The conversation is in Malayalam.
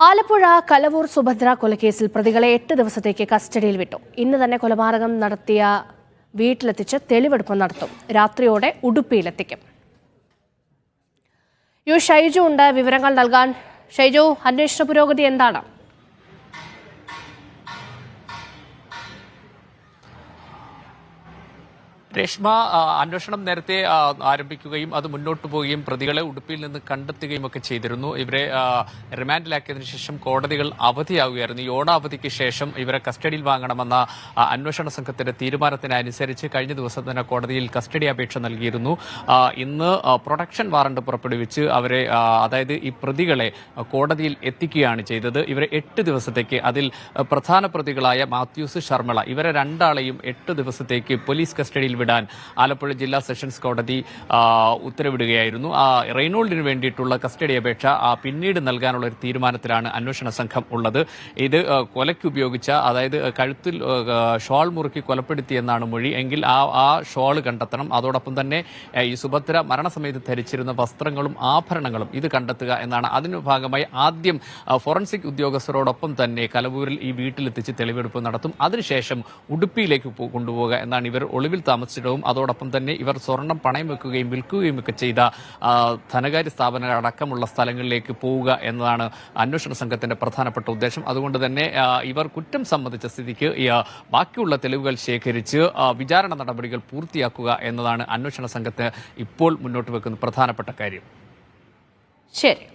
ആലപ്പുഴ കലവൂർ സുഭദ്ര കൊലക്കേസിൽ പ്രതികളെ 8 ദിവസത്തേക്ക് കസ്റ്റഡിയിൽ വിട്ടു. ഇന്ന് തന്നെ കൊലപാതകം നടത്തിയ വീട്ടിലെത്തിച്ച് തെളിവെടുപ്പ് നടത്തും. രാത്രിയോടെ ഉടുപ്പിയിലെത്തിക്കും. ഷൈജു ഉണ്ട് വിവരങ്ങൾ നൽകാൻ. ഷൈജു, അന്വേഷണ പുരോഗതി എന്താണ്? രേഷ്മ, അന്വേഷണം നേരത്തെ ആരംഭിക്കുകയും അത് മുന്നോട്ട് പോവുകയും പ്രതികളെ ഉടുപ്പിയിൽ നിന്ന് കണ്ടെത്തുകയും ഒക്കെ ചെയ്തിരുന്നു. ഇവരെ റിമാൻഡിലാക്കിയതിനു ശേഷം കോടതികൾ അവധിയാവുകയായിരുന്നു. ഈ ഓണാവധിക്ക് ശേഷം ഇവരെ കസ്റ്റഡിയിൽ വാങ്ങണമെന്ന അന്വേഷണ സംഘത്തിന്റെ തീരുമാനത്തിനനുസരിച്ച് കഴിഞ്ഞ ദിവസം തന്നെ കോടതിയിൽ കസ്റ്റഡി അപേക്ഷ നൽകിയിരുന്നു. ഇന്ന് പ്രൊട്ടക്ഷൻ വാറണ്ട് പുറപ്പെടുവിച്ച് അവരെ, അതായത് ഈ പ്രതികളെ കോടതിയിൽ എത്തിക്കുകയാണ് ചെയ്തത്. ഇവരെ 8 ദിവസത്തേക്ക്, അതിൽ പ്രധാന പ്രതികളായ മാത്യൂസ്, ശർമ്മള, ഇവരെ രണ്ടാളെയും 8 ദിവസത്തേക്ക് പോലീസ് കസ്റ്റഡിയിൽ വിടാൻ ആലപ്പുഴ ജില്ലാ സെഷൻസ് കോടതി ഉത്തരവിടുകയായിരുന്നു. റെയ്നോൾഡിന് വേണ്ടിയിട്ടുള്ള കസ്റ്റഡി അപേക്ഷ പിന്നീട് നൽകാനുള്ള ഒരു തീരുമാനത്തിലാണ് അന്വേഷണ സംഘം ഉള്ളത്. ഇത് കൊലയ്ക്ക് ഉപയോഗിച്ച, അതായത് കഴുത്തിൽ ഷോൾ മുറുക്കി കൊലപ്പെടുത്തിയെന്നാണ് മൊഴി. എങ്കിൽ ആ ഷോൾ കണ്ടെത്തണം. അതോടൊപ്പം തന്നെ ഈ സുഭദ്ര മരണസമയത്ത് ധരിച്ചിരുന്ന വസ്ത്രങ്ങളും ആഭരണങ്ങളും ഇത് കണ്ടെത്തുക എന്നാണ്. അതിന് ഭാഗമായി ആദ്യം ഫോറൻസിക് ഉദ്യോഗസ്ഥരോടൊപ്പം തന്നെ കലവൂരിൽ ഈ വീട്ടിലെത്തിച്ച് തെളിവെടുപ്പ് നടത്തും. അതിനുശേഷം ഉടുപ്പിയിലേക്ക് കൊണ്ടുപോകുക എന്നാണ്. ഇവർ ഒളിവിൽ താമസിച്ചിടവും അതോടൊപ്പം തന്നെ ഇവർ സ്വർണം പണയം വെക്കുകയും വിൽക്കുകയും ഒക്കെ ചെയ്ത ധനകാര്യ സ്ഥാപനങ്ങൾ അടക്കമുള്ള സ്ഥലങ്ങളിലേക്ക് പോവുക എന്നതാണ് അന്വേഷണ സംഘത്തിന്റെ പ്രധാനപ്പെട്ട ഉദ്ദേശം. അതുകൊണ്ട് തന്നെ ഇവർ കുറ്റം സമ്മതിച്ച സ്ഥിതിക്ക് ബാക്കിയുള്ള തെളിവുകൾ ശേഖരിച്ച് വിചാരണ നടപടികൾ പൂർത്തിയാക്കുക എന്നതാണ് അന്വേഷണ സംഘത്തിന് ഇപ്പോൾ മുന്നോട്ട് വെക്കുന്ന പ്രധാനപ്പെട്ട കാര്യം. ശരി.